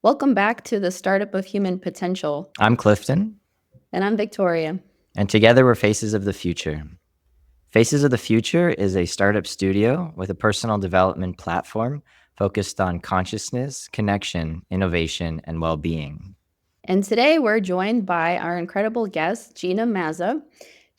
Welcome back to the Startup of Human Potential. I'm Clifton, And I'm Victoria. and together we're Faces of the Future. Faces of the Future is a startup studio with a personal development platform focused on consciousness, connection, innovation, and well being. And today we're joined by our incredible guest, Gina Mazza.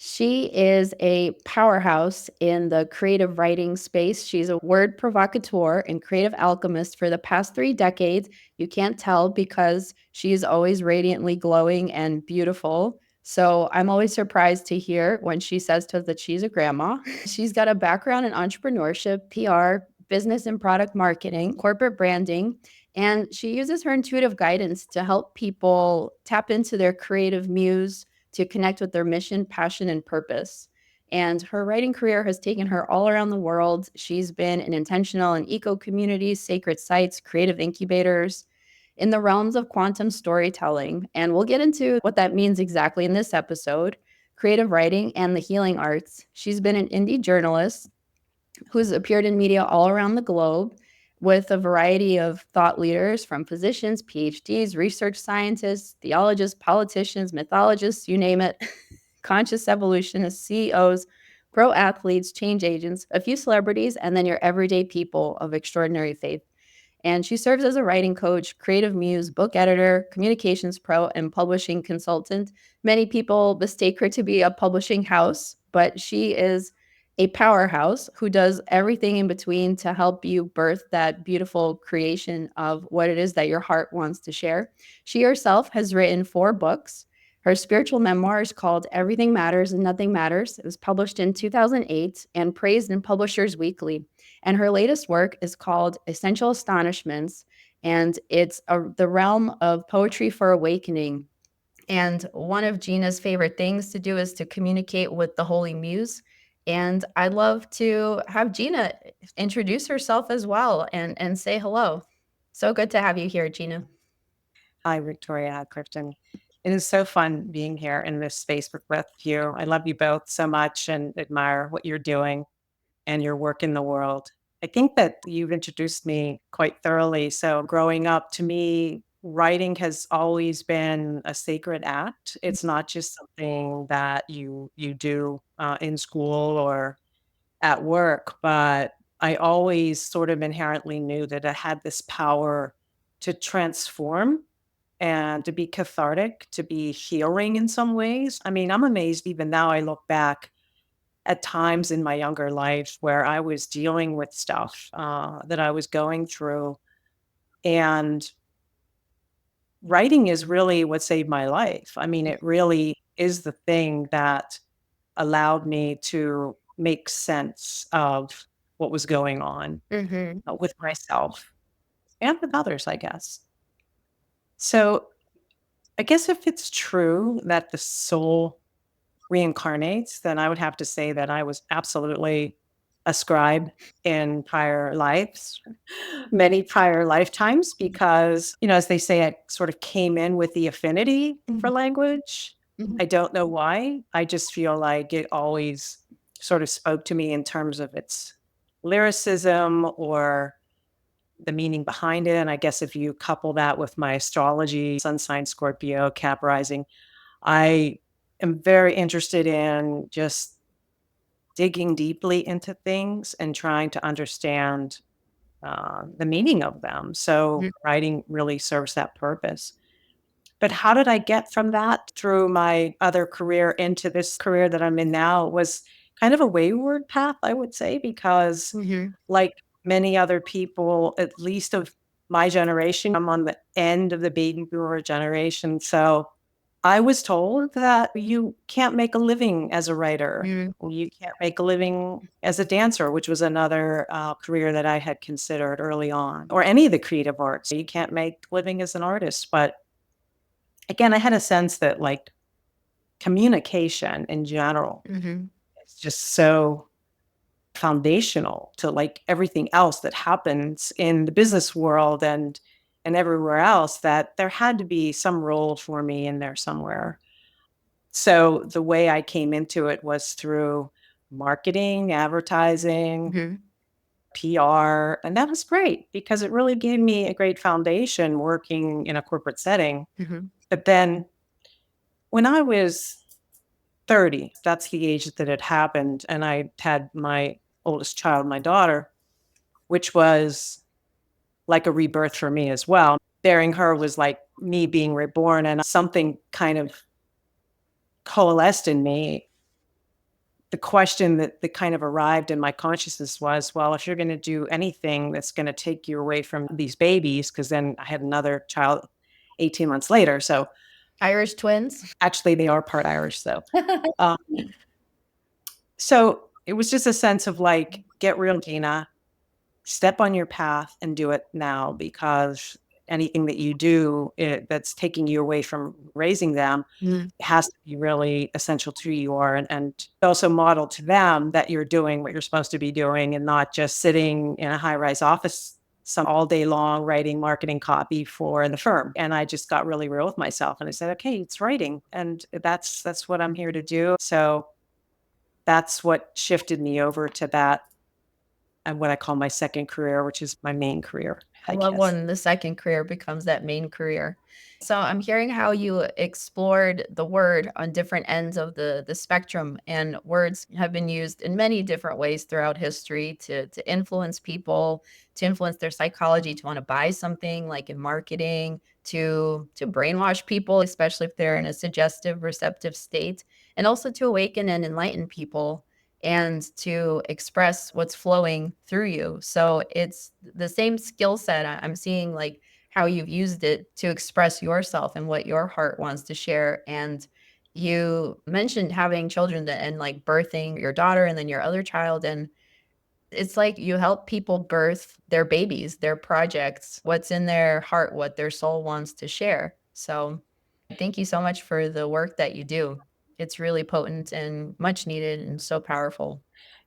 She is a powerhouse in the creative writing space. She's a word provocateur and creative alchemist for the past 3 decades. You can't tell because she's always radiantly glowing and beautiful. So I'm always surprised to hear when she says to us that she's a grandma. She's got a background in entrepreneurship, PR, business and product marketing, corporate branding, and she uses her intuitive guidance to help people tap into their creative muse to connect with their mission, passion, and purpose. And her writing career has taken her all around the world. She's been in intentional and eco communities, sacred sites, creative incubators in the realms of quantum storytelling. And we'll get into what that means exactly in this episode, creative writing and the healing arts. She's been an indie journalist who's appeared in media all around the globe with a variety of thought leaders from physicians, PhDs, research scientists, theologists, politicians, mythologists, you name it, conscious evolutionists, CEOs, pro athletes, change agents, a few celebrities, and then your everyday people of extraordinary faith. And she serves as a writing coach, creative muse, book editor, communications pro, and publishing consultant. Many people mistake her to be a publishing house, but she is a powerhouse who does everything in between to help you birth that beautiful creation of what it is that your heart wants to share. She herself has written 4 books. Her spiritual memoir is called Everything Matters and Nothing Matters. It was published in 2008 and praised in Publishers Weekly. And her latest work is called Essential Astonishments, and it's the realm of poetry for awakening. And one of Gina's favorite things to do is to communicate with the Holy Muse. And I'd love to have Gina introduce herself as well and say hello. So good to have you here, Gina. Hi, Victoria. Hi, Clifton. It is so fun being here in this space with both of you. I love you both so much and admire what you're doing and your work in the world. I think that you've introduced me quite thoroughly. So, growing up, to me, writing has always been a sacred act. It's not just something that you do in school or at work, but I always sort of inherently knew that it had this power to transform and to be cathartic, to be healing in some ways. I mean, I'm amazed even now I look back at times in my younger life where I was dealing with stuff that I was going through. And writing is really what saved my life. I mean, it really is the thing that allowed me to make sense of what was going on Mm-hmm. with myself and with others, I guess. So I guess if it's true that the soul reincarnates, then I would have to say that I was absolutely a scribe in prior lives, many prior lifetimes, because, as they say, I sort of came in with the affinity for language. Mm-hmm. I don't know why. I just feel like it always sort of spoke to me in terms of its lyricism or the meaning behind it. And I guess if you couple that with my astrology, sun sign Scorpio, Cap rising, I am very interested in just digging deeply into things and trying to understand the meaning of them. So writing really serves that purpose. But how did I get from that through my other career into this career that I'm in now was kind of a wayward path, I would say, because Mm-hmm. like many other people, at least of my generation, I'm on the end of the baby boomer generation. So I was told that you can't make a living as a writer. You can't make a living as a dancer, which was another career that I had considered early on, or any of the creative arts. You can't make a living as an artist. But again, I had a sense that like communication in general Mm-hmm. is just so foundational to like everything else that happens in the business world and everywhere else, that there had to be some role for me in there somewhere. So the way I came into it was through marketing, advertising, Mm-hmm. PR. And that was great because it really gave me a great foundation working in a corporate setting. Mhm. But then when I was 30, that's the age that it happened. And I had my oldest child, my daughter, which was like a rebirth for me as well. Bearing her was like me being reborn, and something kind of coalesced in me. The question that kind of arrived in my consciousness was, well, if you're going to do anything that's going to take you away from these babies, because then I had another child 18 months later. So Irish twins? actually, they are part Irish, though. Um, so it was just a sense of like, get real, Gina, step on your path and do it now, because anything that you do that's taking you away from raising them Mhm. has to be really essential to who you are, and also model to them that you're doing what you're supposed to be doing and not just sitting in a high-rise office all day long writing marketing copy for the firm. And I just got really real with myself and I said, okay, it's writing, and that's what I'm here to do. So that's what shifted me over to that, and what I call my second career, which is my main career, I I love guess. when the second career becomes that main career. So I'm hearing how you explored the word on different ends of the spectrum, and words have been used in many different ways throughout history to influence people, to influence their psychology, to want to buy something like in marketing, to brainwash people, especially if they're in a suggestive, receptive state, and also to awaken and enlighten people and to express what's flowing through you. So it's the same skill set. I'm seeing like how you've used it to express yourself and what your heart wants to share. And you mentioned having children and like birthing your daughter and then your other child. And it's like you help people birth their babies, their projects, what's in their heart, what their soul wants to share. So thank you so much for the work that you do. It's really potent and much needed and so powerful.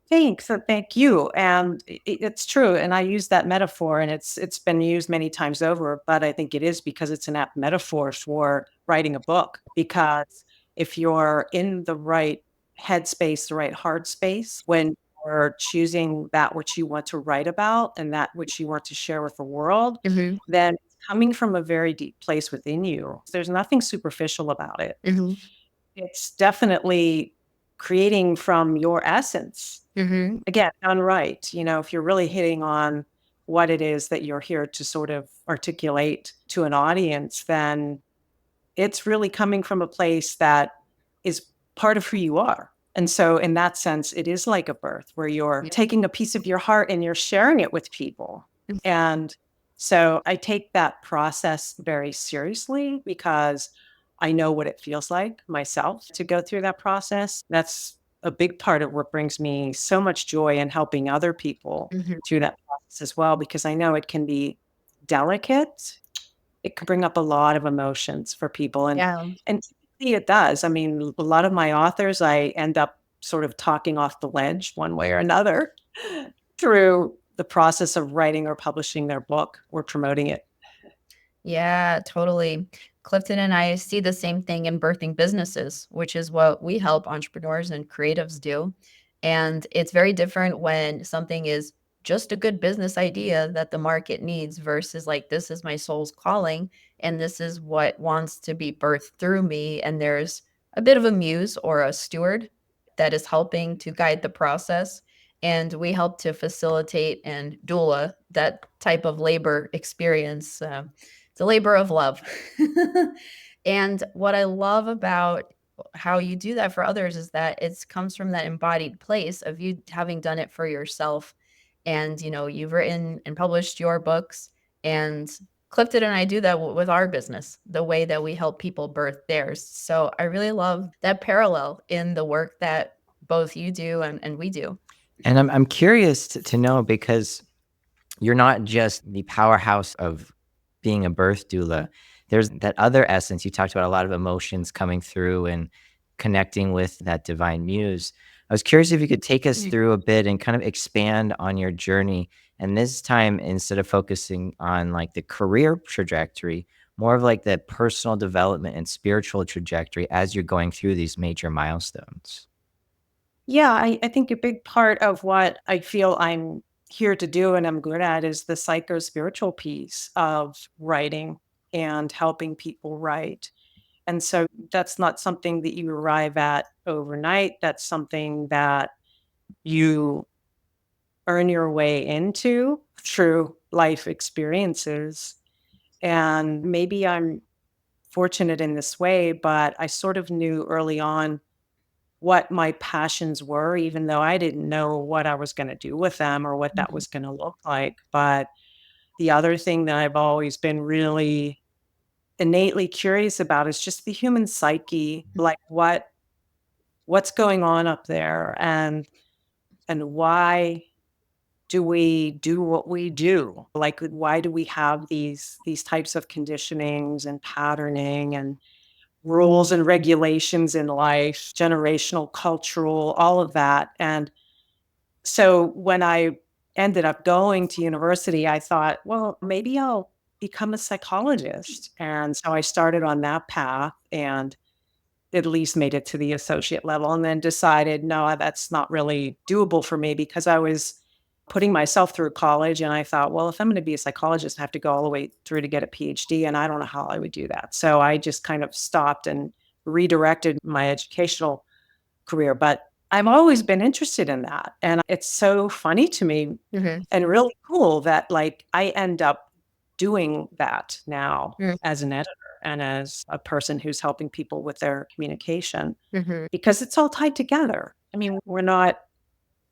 Thanks, and thank you. And it's true. And I use that metaphor, and it's been used many times over. But I think it is because it's an apt metaphor for writing a book. Because if you're in the right headspace, the right heart space, when you're choosing that which you want to write about and that which you want to share with the world, Mhm, then it's coming from a very deep place within you. There's nothing superficial about it. mhm, It's definitely creating from your essence. mhm. Again, done right, if you're really hitting on what it is that you're here to sort of articulate to an audience, then it's really coming from a place that is part of who you are. And so in that sense, it is like a birth where you're Yeah. taking a piece of your heart and you're sharing it with people. Mm. And so I take that process very seriously because I know what it feels like myself to go through that process. That's a big part of what brings me so much joy in helping other people Mhm. through that process as well, because I know it can be delicate. It can bring up a lot of emotions for people, Yeah. and typically it does. I mean, a lot of my authors, I end up sort of talking off the ledge one way or another through the process of writing or publishing their book or promoting it. Yeah, totally. Clifton and I see the same thing in birthing businesses, which is what we help entrepreneurs and creatives do. And it's very different when something is just a good business idea that the market needs versus like, this is my soul's calling and this is what wants to be birthed through me. And there's a bit of a muse or a steward that is helping to guide the process. And we help to facilitate and doula that type of labor experience. It's a labor of love. And what I love about how you do that for others is that it comes from that embodied place of you having done it for yourself. And, you've written and published your books. And Clifton and I do that with our business, the way that we help people birth theirs. So I really love that parallel in the work that both you do and we do. And I'm curious to know because you're not just the powerhouse of being a birth doula. There's that other essence. You talked about a lot of emotions coming through and connecting with that divine muse. I was curious if you could take us through a bit and kind of expand on your journey. And this time, instead of focusing on like the career trajectory, more of like the personal development and spiritual trajectory as you're going through these major milestones. Yeah, I think a big part of what I feel I'm here to do and I'm good at is the psycho-spiritual piece of writing and helping people write. And so that's not something that you arrive at overnight. That's something that you earn your way into through life experiences. And maybe I'm fortunate in this way, but I sort of knew early on what my passions were, even though I didn't know what I was going to do with them or what that Mhm. was going to look like. But the other thing that I've always been really innately curious about is just the human psyche, like what's going on up there and why do we do what we do? Like why do we have these types of conditionings and patterning and rules and regulations in life, generational, cultural, all of that. And so when I ended up going to university, I thought, well, maybe I'll become a psychologist. And so I started on that path and at least made it to the associate level and then decided, no, that's not really doable for me because I was putting myself through college and I thought, well, if I'm going to be a psychologist, I have to go all the way through to get a PhD. And I don't know how I would do that. So I just kind of stopped and redirected my educational career. But I've always been interested in that. And it's so funny to me Mhm. and really cool that like I end up doing that now Mm. as an editor and as a person who's helping people with their communication Mhm. because it's all tied together. I mean, we're not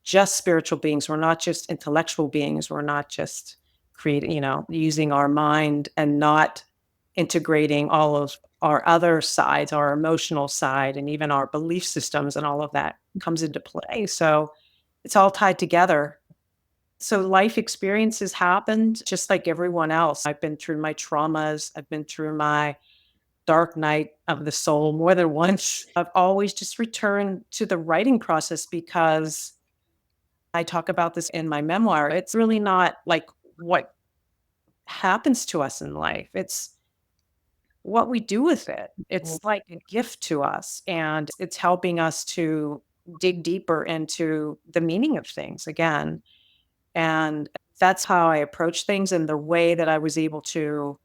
just spiritual beings, we're not just intellectual beings, we're not just creating, using our mind and not integrating all of our other sides, our emotional side, and even our belief systems, and all of that comes into play. So it's all tied together. So life experiences happened just like everyone else. I've been through my traumas, I've been through my dark night of the soul more than once. I've always just returned to the writing process because I talk about this in my memoir. It's really not like what happens to us in life. It's what we do with it. Mm. It's like a gift to us and it's helping us to dig deeper into the meaning of things again. And that's how I approach things. And the way that I was able to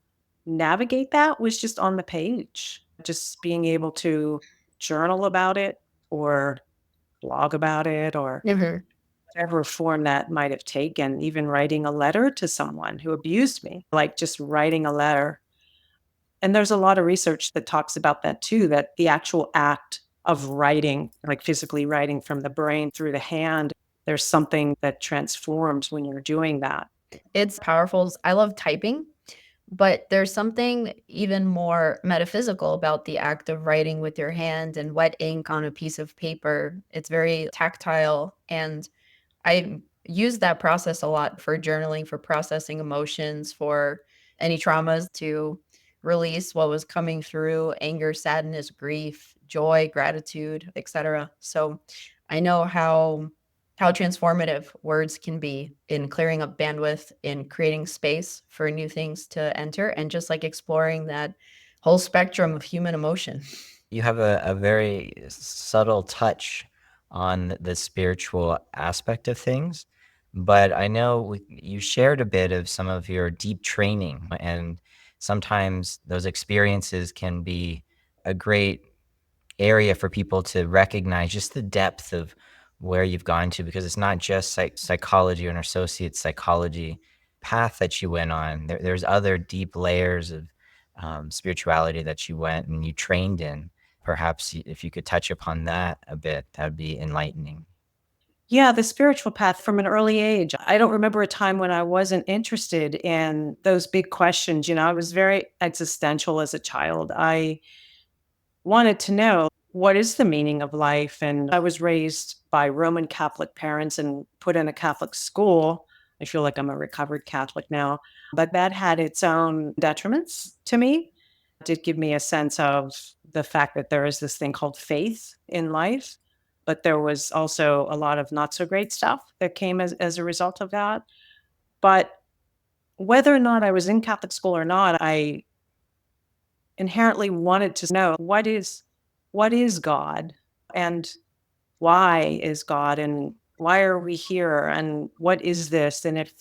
navigate that was just on the page, just being able to journal about it or blog about it or Mhm. whatever form that might have taken, even writing a letter to someone who abused me, like just writing a letter. And there's a lot of research that talks about that too, that the actual act of writing, like physically writing from the brain through the hand, there's something that transforms when you're doing that. It's powerful. I love typing, but there's something even more metaphysical about the act of writing with your hand and wet ink on a piece of paper. It's very tactile, and I use that process a lot for journaling, for processing emotions, for any traumas to release what was coming through, anger, sadness, grief, joy, gratitude, etc. So I know how transformative words can be in clearing up bandwidth, in creating space for new things to enter, and just like exploring that whole spectrum of human emotion. You have a very subtle touch on the spiritual aspect of things, but I know you shared a bit of some of your deep training, and sometimes those experiences can be a great area for people to recognize just the depth of where you've gone to, because it's not just psychology or an associate psychology path that you went on. There's other deep layers of spirituality that you went and you trained in. Perhaps if you could touch upon that a bit, that would be enlightening. Yeah, the spiritual path from an early age. I don't remember a time when I wasn't interested in those big questions. I was very existential as a child. I wanted to know what is the meaning of life. And I was raised by Roman Catholic parents and put in a Catholic school. I feel like I'm a recovered Catholic now, but that had its own detriments to me. It did give me a sense of the fact that there is this thing called faith in life, but there was also a lot of not so great stuff that came as a result of that. But whether or not I was in Catholic school or not, I inherently wanted to know what is God and why is God and why are we here? And what is this? And if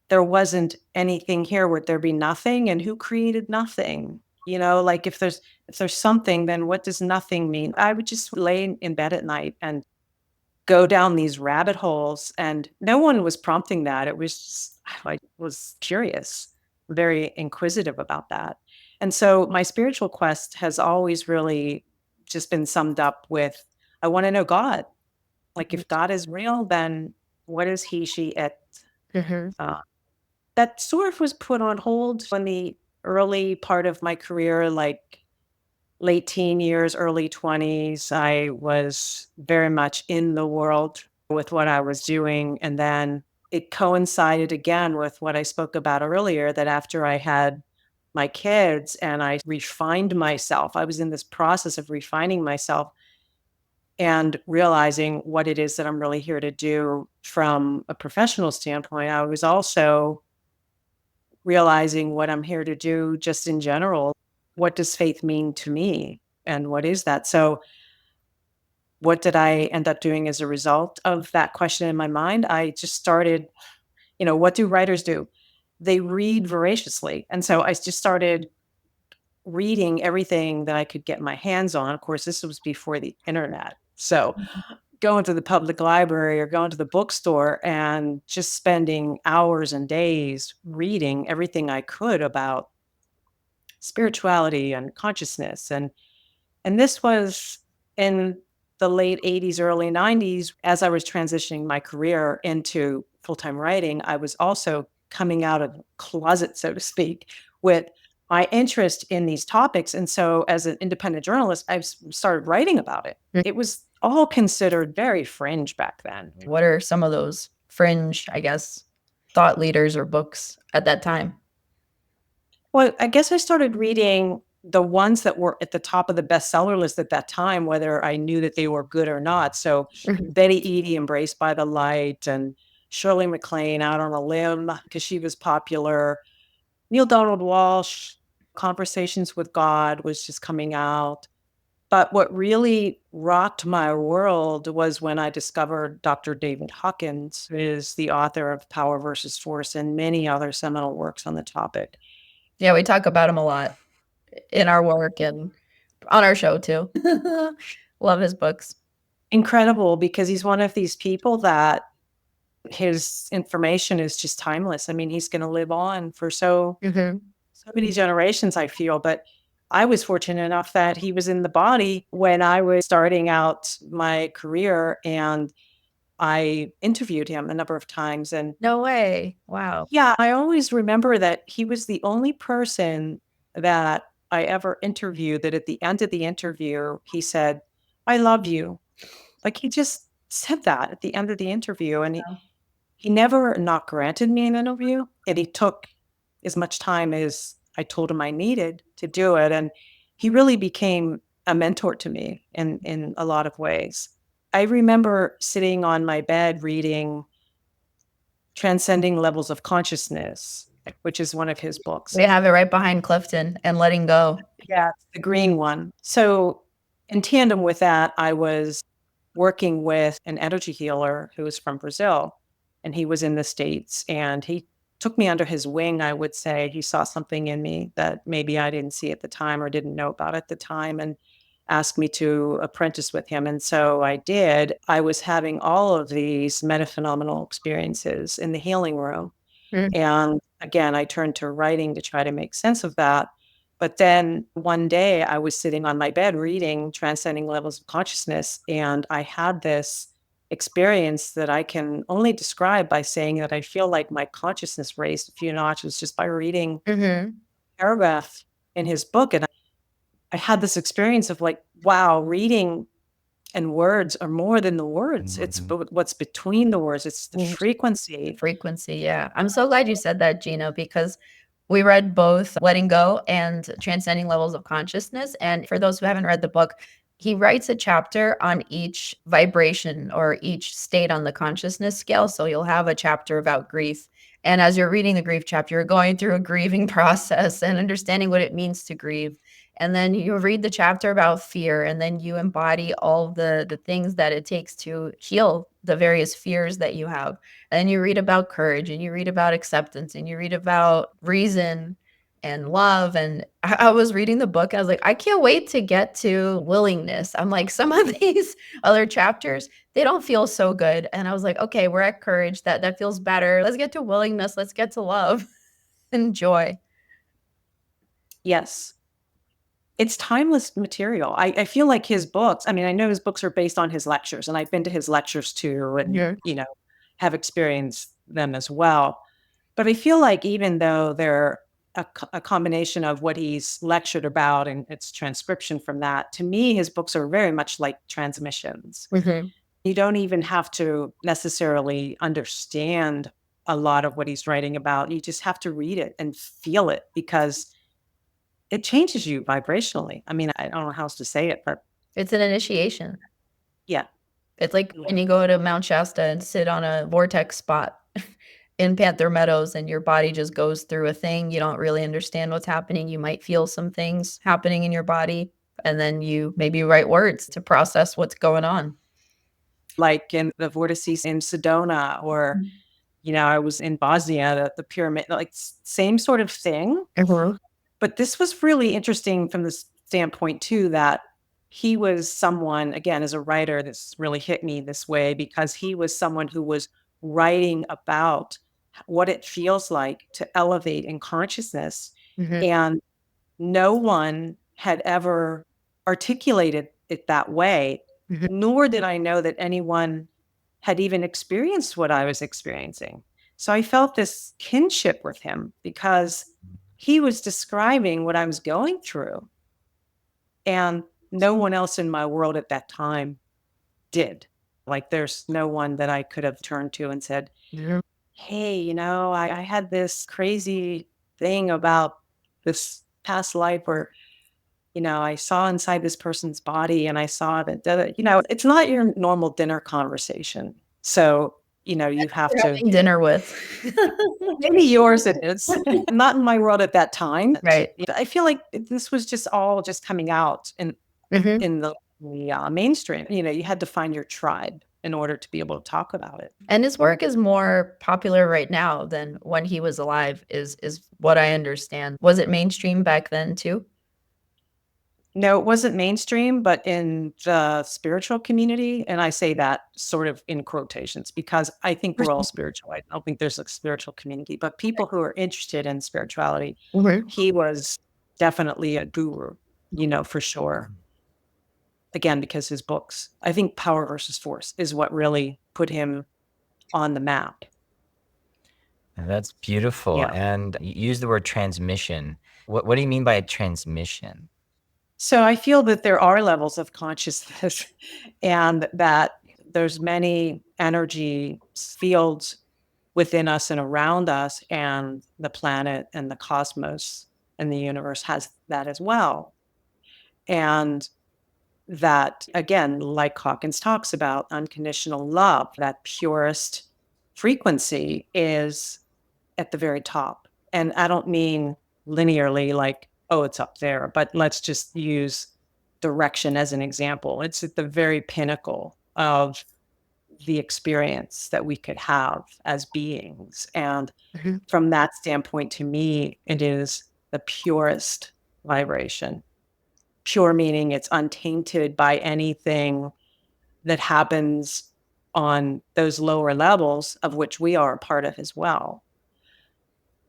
there wasn't anything here, would there be nothing? And who created nothing? Like if there's something, then what does nothing mean? I would just lay in bed at night and go down these rabbit holes, and no one was prompting that. It was just, I was curious, very inquisitive about that. And so my spiritual quest has always really just been summed up with, I want to know God. Like, if God is real, then what is he, she, it? Mhm. Uh, that sort of was put on hold in the early part of my career, like late teen years, early 20s. I was very much in the world with what I was doing. And then it coincided again with what I spoke about earlier, that after I had my kids and I refined myself, I was in this process of refining myself and realizing what it is that I'm really here to do from a professional standpoint. I was also realizing what I'm here to do just in general. What does faith mean to me? And what is that? So, what did I end up doing as a result of that question in my mind? I just started, what do writers do? They read voraciously. And so I just started reading everything that I could get my hands on. Of course, this was before the internet. So going to the public library or going to the bookstore and just spending hours and days reading everything I could about spirituality and consciousness. And this was in the late 80s, early 90s. As I was transitioning my career into full-time writing, I was also coming out of the closet, so to speak, with my interest in these topics. And so as an independent journalist, started writing about it. Mm. It was all considered very fringe back then. What are some of those fringe, I guess, thought leaders or books at that time? Well, I guess I started reading the ones that were at the top of the bestseller list at that time, whether I knew that they were good or not. So Mhm. Betty Eadie, Embraced by the Light, and Shirley MacLaine, Out on a Limb, because she was popular. Neil Donald Walsh, Conversations with God was just coming out. But what really rocked my world was when I discovered Dr. David Hawkins, who is the author of Power versus Force and many other seminal works on the topic. Yeah, we talk about him a lot in our work and on our show too. Love his books. Incredible, because he's one of these people that his information is just timeless. I mean, he's gonna live on for Mhm. so many generations, I feel. But I was fortunate enough that he was in the body when I was starting out my career, and I interviewed him a number of times. And No way. Wow. yeah, I always remember that he was the only person that I ever interviewed that at the end of the interview, he said, "I love you." Like, he just said that at the end of the interview, and he never not granted me an interview, and he took as much time as I told him I needed to do it, and he really became a mentor to me in a lot of ways. I remember sitting on my bed reading Transcending Levels of Consciousness, which is one of his books. We have it right behind Clifton and Letting Go. Yeah, it's the green one. So, in tandem with that, I was working with an energy healer who was from Brazil, and he was in the States, and he took me under his wing. I would say he saw something in me that maybe I didn't see at the time or didn't know about at the time, and asked me to apprentice with him. And so I did. I was having all of these metaphenomenal experiences in the healing room. Mm. And again, I turned to writing to try to make sense of that. But then one day I was sitting on my bed reading Transcending Levels of Consciousness, and I had this experience that I can only describe by saying that I feel like my consciousness raised a few notches just by reading Mhm. a paragraph in his book. And I had this experience of like, wow, reading and words are more than the words. It's what's between the words. It's the Mm. frequency. Frequency, yeah. I'm so glad you said that, Gina, because we read both Letting Go and Transcending Levels of Consciousness. And for those who haven't read the book, he writes a chapter on each vibration or each state on the consciousness scale. So you'll have a chapter about grief And as you're reading the grief chapter, you're going through a grieving process and understanding what it means to grieve. And then you read the chapter about fear, and then you embody all the things that it takes to heal the various fears that you have. And you read about courage, and you read about acceptance, and you read about reason and love. And I was reading the book. I was like, I can't wait to get to willingness. I'm like, some of these other chapters, they don't feel so good. And I was like, okay, we're at courage. That feels better. Let's get to willingness. Let's get to love and joy. Yes. It's timeless material. I feel like his books, I mean, I know his books are based on his lectures, and I've been to his lectures too, and, Yeah. have experienced them as well. But I feel like even though they're a combination of what he's lectured about and its transcription from that, to me, his books are very much like transmissions. Mhm. You don't even have to necessarily understand a lot of what he's writing about. You just have to read it and feel it because it changes you vibrationally. I mean, I don't know how else to say it, but It's an initiation. yeah. It's like when you go to Mount Shasta and sit on a vortex spot in Panther Meadows, and your body just goes through a thing. You don't really understand what's happening. You might feel some things happening in your body, and then you maybe write words to process what's going on. Like in the vortices in Sedona, or, I was in Bosnia, the pyramid, like same sort of thing. Mhm. But this was really interesting from the standpoint too, that he was someone, again, as a writer, this really hit me this way because he was someone who was writing about what it feels like to elevate in consciousness. Mhm. And no one had ever articulated it that way, Mhm. nor did I know that anyone had even experienced what I was experiencing. So I felt this kinship with him because he was describing what I was going through. And no one else in my world at that time did. Like, there's no one that I could have turned to and said, Yeah. hey, I had this crazy thing about this past life where, I saw inside this person's body and I saw that, it's not your normal dinner conversation. So, you have You're to, having dinner with. maybe yours it is, not in my world at that time. Right. I feel like this was just all just coming out Mhm. in the mainstream. You had to find your tribe in order to be able to talk about it. And his work is more popular right now than when he was alive, is what I understand. Was it mainstream back then too? No, it wasn't mainstream, but in the spiritual community, and I say that sort of in quotations because I think we're all spiritual. I don't think there's a spiritual community, but people who are interested in spirituality, Mhm. he was definitely a guru, for sure. Again, because his books, I think Power versus Force is what really put him on the map. That's beautiful. Yeah. And you use the word transmission. What do you mean by a transmission? So I feel that there are levels of consciousness and that there's many energy fields within us and around us, and the planet and the cosmos and the universe has that as well. And that, again, like Hawkins talks about, unconditional love, that purest frequency is at the very top. And I don't mean linearly, like, oh, it's up there, but let's just use direction as an example. It's at the very pinnacle of the experience that we could have as beings. And Mhm. from that standpoint, to me, it is the purest vibration. Pure meaning it's untainted by anything that happens on those lower levels, of which we are a part of as well.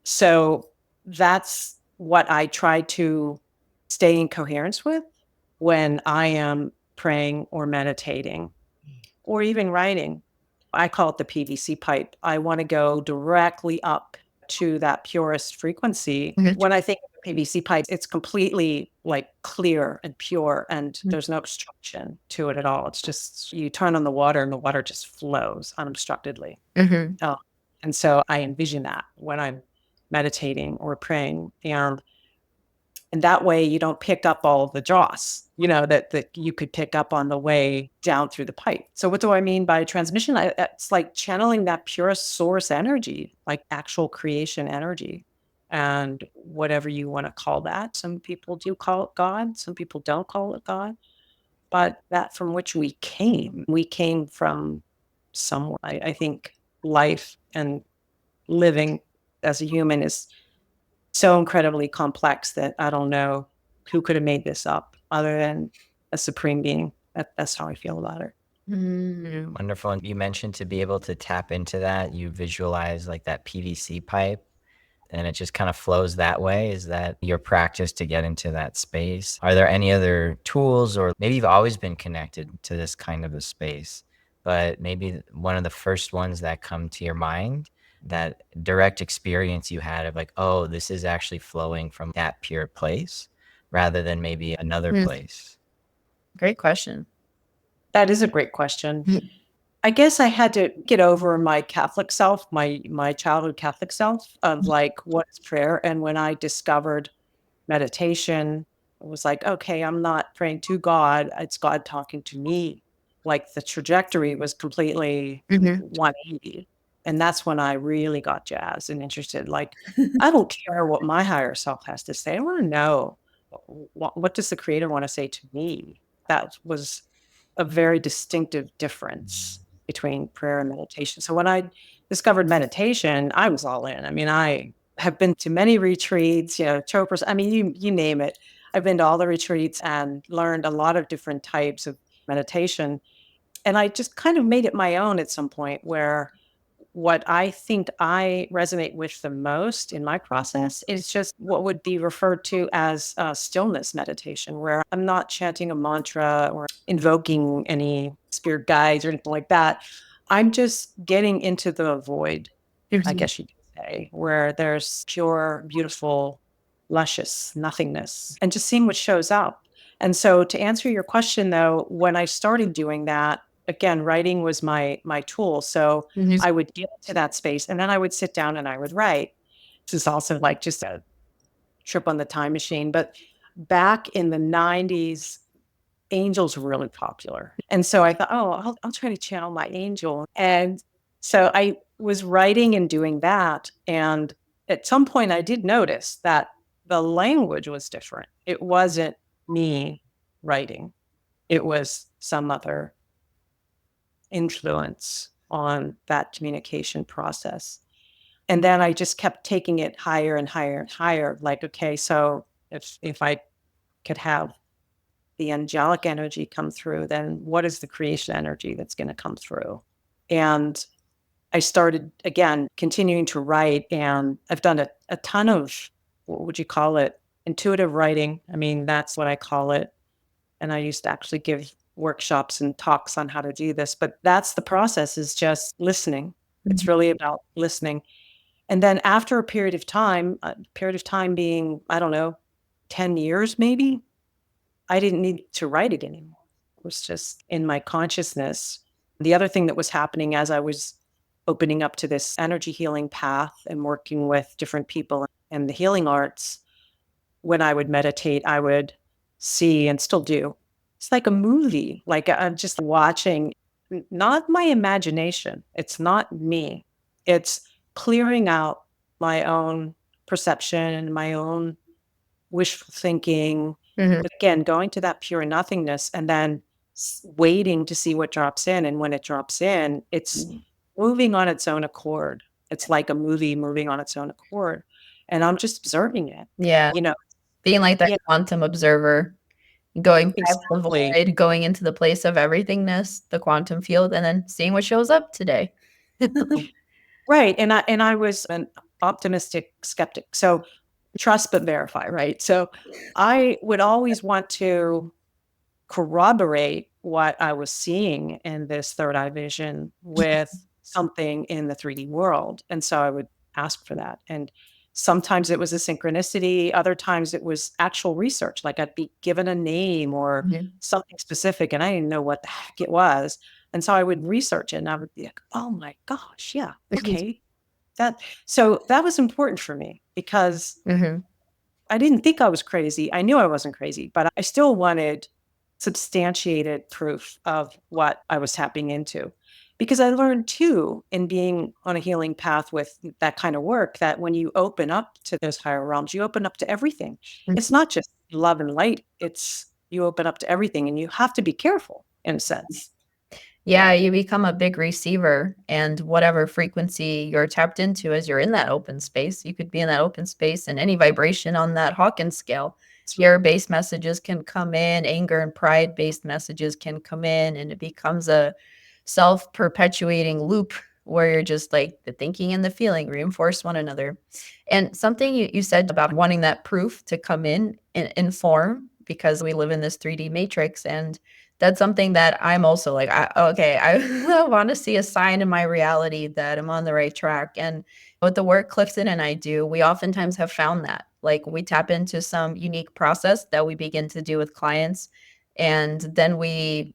So that's what I try to stay in coherence with when I am praying or meditating or even writing. I call it the PVC pipe. I want to go directly up to that purest frequency. Mhm. When I think of a PVC pipe, it's completely like clear and pure, and Mhm. there's no obstruction to it at all. It's just you turn on the water and the water just flows unobstructedly. Mhm. Oh, and so I envision that when I'm meditating or praying. And And that way you don't pick up all of the dross, that you could pick up on the way down through the pipe. So what do I mean by transmission? It's like channeling that pure source energy, like actual creation energy. And whatever you want to call that. Some people do call it God. Some people don't call it God. But that from which we came from somewhere. I think life and living as a human is so incredibly complex that I don't know who could have made this up other than a supreme being. That's how I feel about it. Wonderful. And you mentioned to be able to tap into that, you visualize like that PVC pipe and it just kind of flows that way. Is that your practice to get into that space? Are there any other tools, or maybe you've always been connected to this kind of a space, but maybe one of the first ones that come to your mind, that direct experience you had of like, oh, this is actually flowing from that pure place rather than maybe another place? Great question. That is a great question. I guess I had to get over my Catholic self, my childhood Catholic self of like, what's prayer? And when I discovered meditation, it was like, okay, I'm not praying to God. It's God talking to me. Like the trajectory was completely 180. And that's when I really got jazzed and interested. Like, I don't care what my higher self has to say. I want to know what does the creator want to say to me? That was a very distinctive difference between prayer and meditation. So when I discovered meditation, I was all in. I mean, I have been to many retreats, Chopra's, I mean, you name it. I've been to all the retreats and learned a lot of different types of meditation. And I just kind of made it my own at some point where what I think I resonate with the most in my process is just what would be referred to as stillness meditation, where I'm not chanting a mantra or invoking any spirit guides or anything like that. I'm just getting into the void, I guess you could say, where there's pure, beautiful, luscious nothingness and just seeing what shows up. And so to answer your question though, when I started doing that, again, writing was my tool. So I would get into that space and then I would sit down and I would write. This is also like just a trip on the time machine. But back in the 90s, angels were really popular. And so I thought, oh, I'll try to channel my angel. And so I was writing and doing that. And at some point, I did notice that the language was different. It wasn't me writing, it was some other influence on that communication process. And then I just kept taking it higher and higher and higher. Like, okay, so if I could have the angelic energy come through, then what is the creation energy that's going to come through? And I started again continuing to write, and I've done a ton of, what would you call it? Intuitive writing. I mean, that's what I call it. And I used to actually give workshops and talks on how to do this, but that's the process, is just listening. It's really about listening. And then after a period of time being, I don't know, 10 years maybe, I didn't need to write it anymore. It was just in my consciousness. The other thing that was happening as I was opening up to this energy healing path and working with different people and the healing arts, when I would meditate, I would see, and still do, it's like a movie. Like I'm just watching, not my imagination. It's not me. It's clearing out my own perception and my own wishful thinking. But again, going to that pure nothingness and then waiting to see what drops in. And when it drops in, it's moving on its own accord. It's like a movie moving on its own accord. And I'm just observing it. Yeah. Being like that quantum observer, going past the void, going into the place of everythingness, the quantum field, and then seeing what shows up today. Right. And I was an optimistic skeptic. So trust but verify, right? So I would always want to corroborate what I was seeing in this third eye vision with something in the 3D world. And so I would ask for that. And sometimes it was a synchronicity, other times it was actual research. Like I'd be given a name or something specific and I didn't know what the heck it was. And so I would research it and I would be like, oh my gosh, yeah, okay. So that was important for me because I didn't think I was crazy. I knew I wasn't crazy, but I still wanted substantiated proof of what I was tapping into. Because I learned too, in being on a healing path with that kind of work, that when you open up to those higher realms, you open up to everything. It's not just love and light, it's you open up to everything, and you have to be careful in a sense. Yeah, you become a big receiver, and whatever frequency you're tapped into as you're in that open space, you could be in that open space and any vibration on that Hawkins scale. Fear-based messages can come in, anger and pride-based messages can come in, and it becomes a self-perpetuating loop where you're just like the thinking and the feeling reinforce one another. And something you said about wanting that proof to come in form because we live in this 3D matrix, and that's something that I'm also like, I want to see a sign in my reality that I'm on the right track. And with the work Clifton and I do, we oftentimes have found that. Like we tap into some unique process that we begin to do with clients. And then we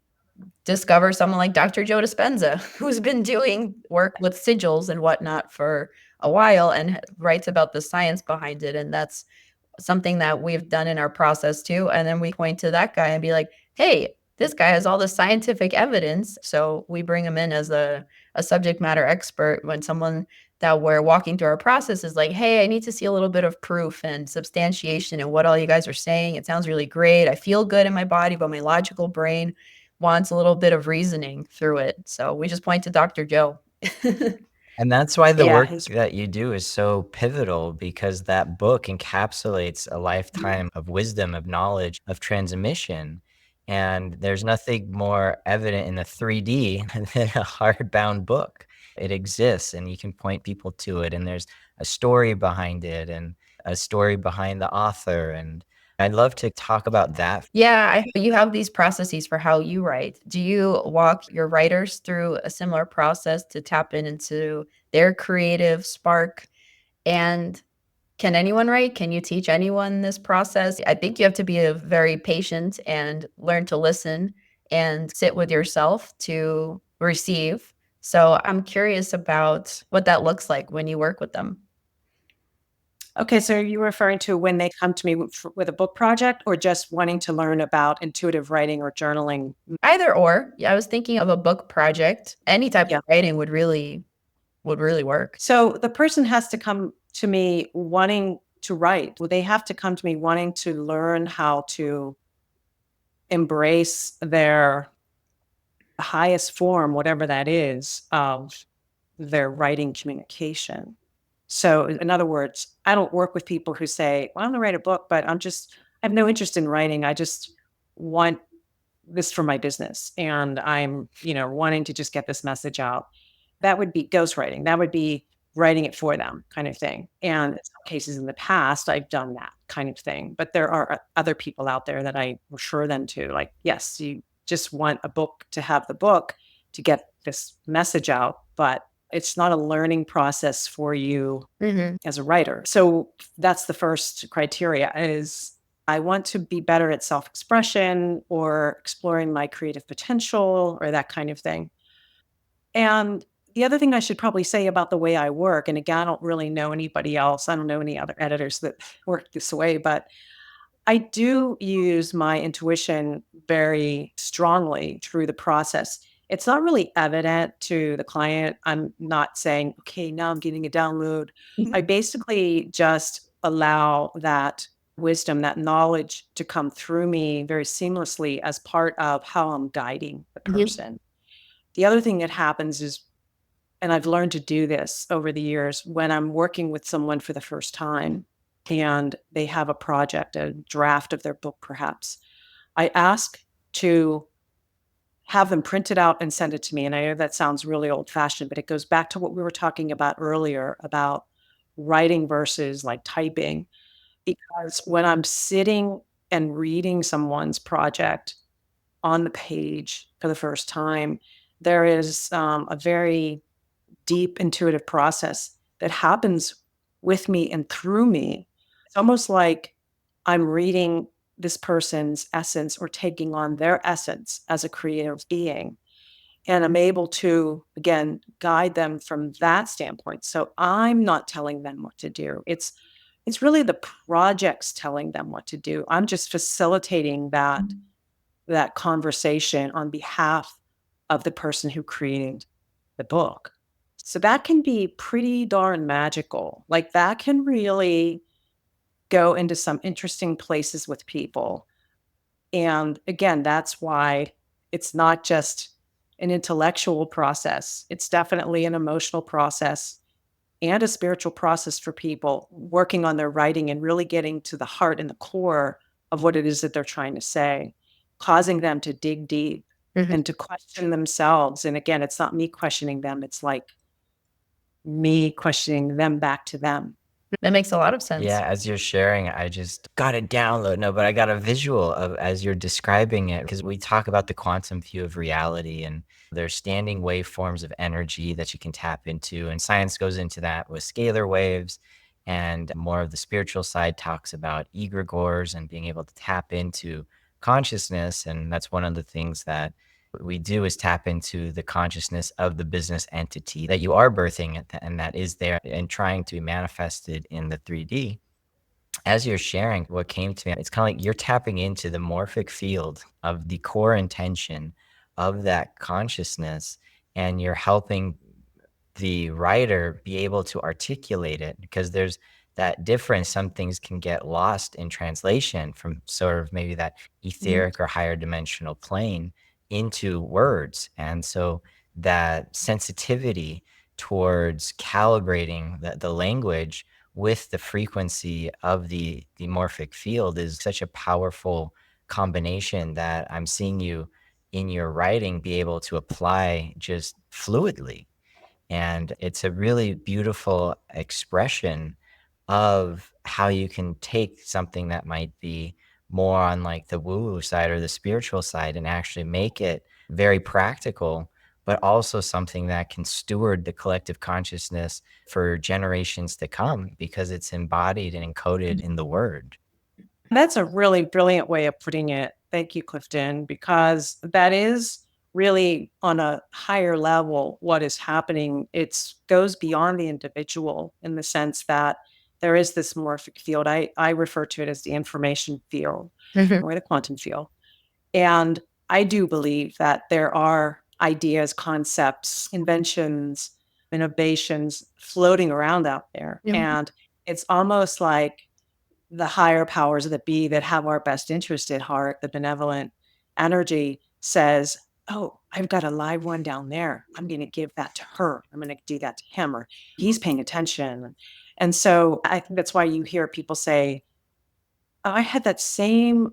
discover someone like Dr. Joe Dispenza, who's been doing work with sigils and whatnot for a while and writes about the science behind it. And that's something that we've done in our process too. And then we point to that guy and be like, hey, this guy has all the scientific evidence. So we bring him in as a subject matter expert when someone that we're walking through our process is like, hey, I need to see a little bit of proof and substantiation in what all you guys are saying. It sounds really great. I feel good in my body, but my logical brain wants a little bit of reasoning through it. So we just point to Dr. Joe. And that's why the Yeah, work his that you do is so pivotal, because that book encapsulates a lifetime of wisdom, of knowledge, of transmission. And there's nothing more evident in the 3D than a hardbound book. It exists and you can point people to it, and there's a story behind it and a story behind the author. And I'd love to talk about that. Yeah, you have these processes for how you write. Do you walk your writers through a similar process to tap into their creative spark? And can anyone write? Can you teach anyone this process? I think you have to be a very patient and learn to listen and sit with yourself to receive. So I'm curious about what that looks like when you work with them. Okay, so are you referring to when they come to me with a book project or just wanting to learn about intuitive writing or journaling? Either or. Yeah, I was thinking of a book project. Any type Yeah. of writing would really work. So the person has to come to me wanting to write. Well, they have to come to me wanting to learn how to embrace their highest form, whatever that is, of their writing communication. So, in other words, I don't work with people who say, well, I'm going to write a book, but I have no interest in writing. I just want this for my business. And I'm, wanting to just get this message out. That would be ghostwriting. That would be writing it for them kind of thing. And in some cases in the past, I've done that kind of thing. But there are other people out there that I refer them to. Like, yes, you just want a book to have the book to get this message out, but it's not a learning process for you Mhm. as a writer. So that's the first criteria is I want to be better at self-expression or exploring my creative potential or that kind of thing. And the other thing I should probably say about the way I work, and again, I don't really know anybody else. I don't know any other editors that work this way, but I do use my intuition very strongly through the process. It's not really evident to the client. I'm not saying, okay, now I'm getting a download. I basically just allow that wisdom, that knowledge to come through me very seamlessly as part of how I'm guiding the Mhm. person. The other thing that happens is, and I've learned to do this over the years, when I'm working with someone for the first time and they have a project, a draft of their book, perhaps, I ask to have them print it out and send it to me. And I know that sounds really old fashioned, but it goes back to what we were talking about earlier about writing versus like typing. Because when I'm sitting and reading someone's project on the page for the first time, there is a very deep intuitive process that happens with me and through me. It's almost like I'm reading this person's essence or taking on their essence as a creative being. And I'm able to, again, guide them from that standpoint. So I'm not telling them what to do. It's it's really the projects telling them what to do. I'm just facilitating that conversation on behalf of the person who created the book. So that can be pretty darn magical. Like that can really go into some interesting places with people. And again, that's why it's not just an intellectual process. It's definitely an emotional process and a spiritual process for people working on their writing and really getting to the heart and the core of what it is that they're trying to say, causing them to dig deep Mhm. and to question themselves. And again, it's not me questioning them, it's like me questioning them back to them. That makes a lot of sense. Yeah, as you're sharing, I just got a download. No, but I got a visual of as you're describing it, because we talk about the quantum view of reality and there's standing waveforms of energy that you can tap into. And science goes into that with scalar waves. And more of the spiritual side talks about egregores and being able to tap into consciousness. And that's one of the things that we do is tap into the consciousness of the business entity that you are birthing and that is there and trying to be manifested in the 3D. As you're sharing, what came to me, it's kind of like you're tapping into the morphic field of the core intention of that consciousness, and you're helping the writer be able to articulate it because there's that difference. Some things can get lost in translation from sort of maybe that Mhm. etheric or higher dimensional plane into words. And so that sensitivity towards calibrating the language with the frequency of the morphic field is such a powerful combination that I'm seeing you in your writing be able to apply just fluidly. And it's a really beautiful expression of how you can take something that might be more on like the woo-woo side or the spiritual side and actually make it very practical, but also something that can steward the collective consciousness for generations to come because it's embodied and encoded in the word. That's a really brilliant way of putting it. Thank you, Clifton, because that is really on a higher level what is happening. It goes beyond the individual in the sense that there is this morphic field. I refer to it as the information field Mhm. or the quantum field. And I do believe that there are ideas, concepts, inventions, innovations floating around out there. Yeah. And it's almost like the higher powers that be that have our best interest at heart, the benevolent energy says, "Oh, I've got a live one down there. I'm going to give that to her. I'm going to do that to him, or he's paying attention." And so I think that's why you hear people say, "Oh, I had that same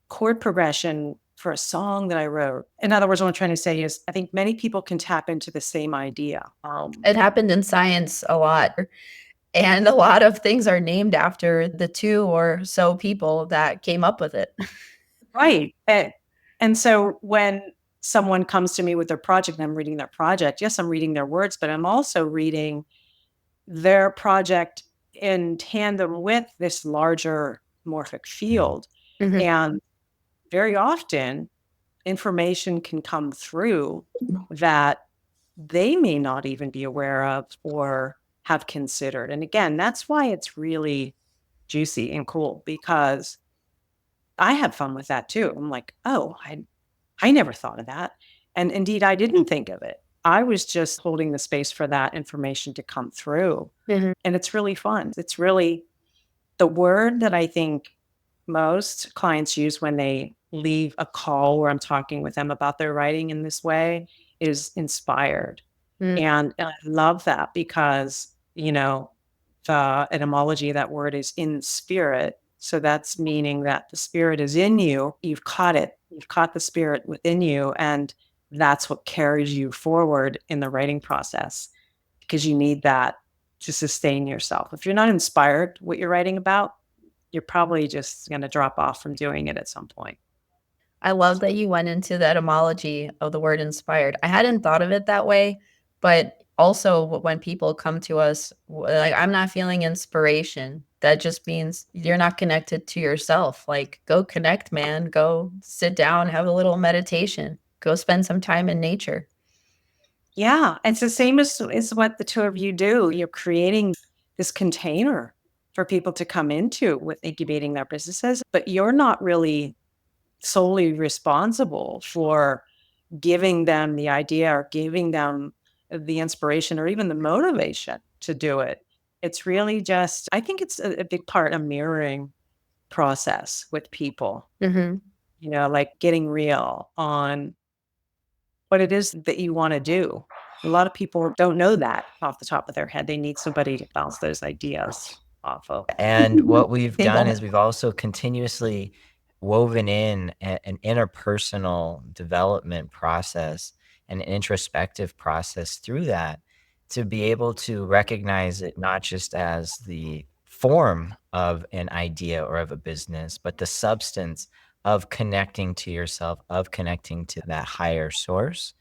chord progression for a song that I wrote." In other words, what I'm trying to say is, I think many people can tap into the same idea. It happened in science a lot, and a lot of things are named after the 2 or so people that came up with it. Right. And so when someone comes to me with their project and I'm reading their project, yes, I'm reading their words, but I'm also reading their project in tandem with this larger morphic field. Mhm. And very often, information can come through that they may not even be aware of or have considered. And again, that's why it's really juicy and cool because I have fun with that too. I'm like, oh, I never thought of that. And indeed, I didn't think of it. I was just holding the space for that information to come through. Mhm. And it's really fun. It's really the word that I think most clients use when they leave a call where I'm talking with them about their writing in this way is inspired. Mm. And I love that because, the etymology of that word is in spirit. So that's meaning that the spirit is in you. You've caught it. You've caught the spirit within you. And that's what carries you forward in the writing process because you need that to sustain yourself. If you're not inspired what you're writing about, you're probably just going to drop off from doing it at some point. I love that you went into the etymology of the word inspired. I hadn't thought of it that way, but also when people come to us, like, I'm not feeling inspiration, that just means you're not connected to yourself. Like, go connect, man. Go sit down, have a little meditation, go spend some time in nature. Yeah, it's the same as what the two of you do. You're creating this container for people to come into with incubating their businesses, but you're not really solely responsible for giving them the idea or giving them the inspiration or even the motivation to do it. It's really just, I think it's a big part of mirroring process with people, Mhm. like getting real on what it is that you want to do. A lot of people don't know that off the top of their head. They need somebody to bounce those ideas off of. And what we've done Yeah. is we've also continuously woven in an interpersonal development process, an introspective process through that to be able to recognize it not just as the form of an idea or of a business, but the substance of connecting to yourself, of connecting to that higher source,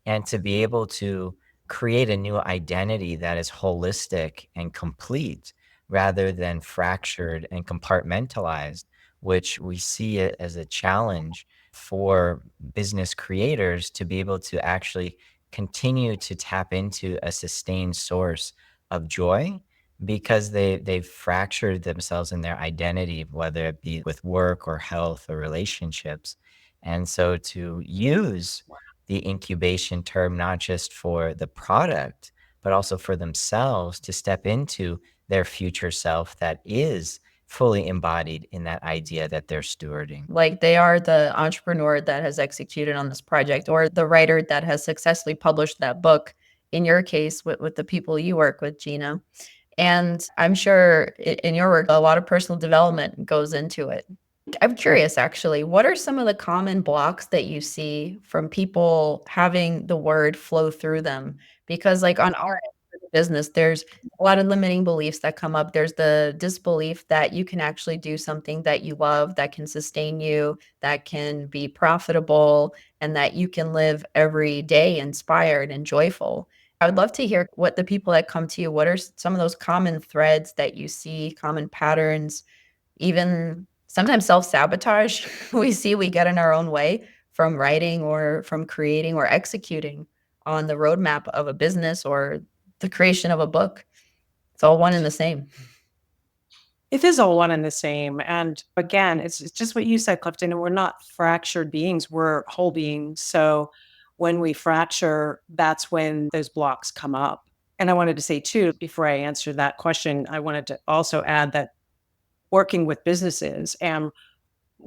and to be able to create a new identity that is holistic and complete rather than fractured and compartmentalized, which we see it as a challenge for business creators to be able to actually continue to tap into a sustained source of joy because they've fractured themselves in their identity, whether it be with work or health or relationships. And so to use the incubation term not just for the product, but also for themselves to step into their future self that is fully embodied in that idea that they're stewarding. Like they are the entrepreneur that has executed on this project or the writer that has successfully published that book, in your case, with the people you work with, Gina. And I'm sure in your work, a lot of personal development goes into it. I'm curious, actually, what are some of the common blocks that you see from people having the word flow through them? Because, like on our end of the business, there's a lot of limiting beliefs that come up. There's the disbelief that you can actually do something that you love, that can sustain you, that can be profitable, and that you can live every day inspired and joyful. I would love to hear what the people that come to you, what are some of those common threads that you see, common patterns, even sometimes self-sabotage we get in our own way from writing or from creating or executing on the roadmap of a business or the creation of a book. It's all one and the same. It is all one and the same. And again, it's just what you said, Clifton. And we're not fractured beings, we're whole beings. So when we fracture, that's when those blocks come up. And I wanted to say, too, before I answer that question, I wanted to also add that working with businesses and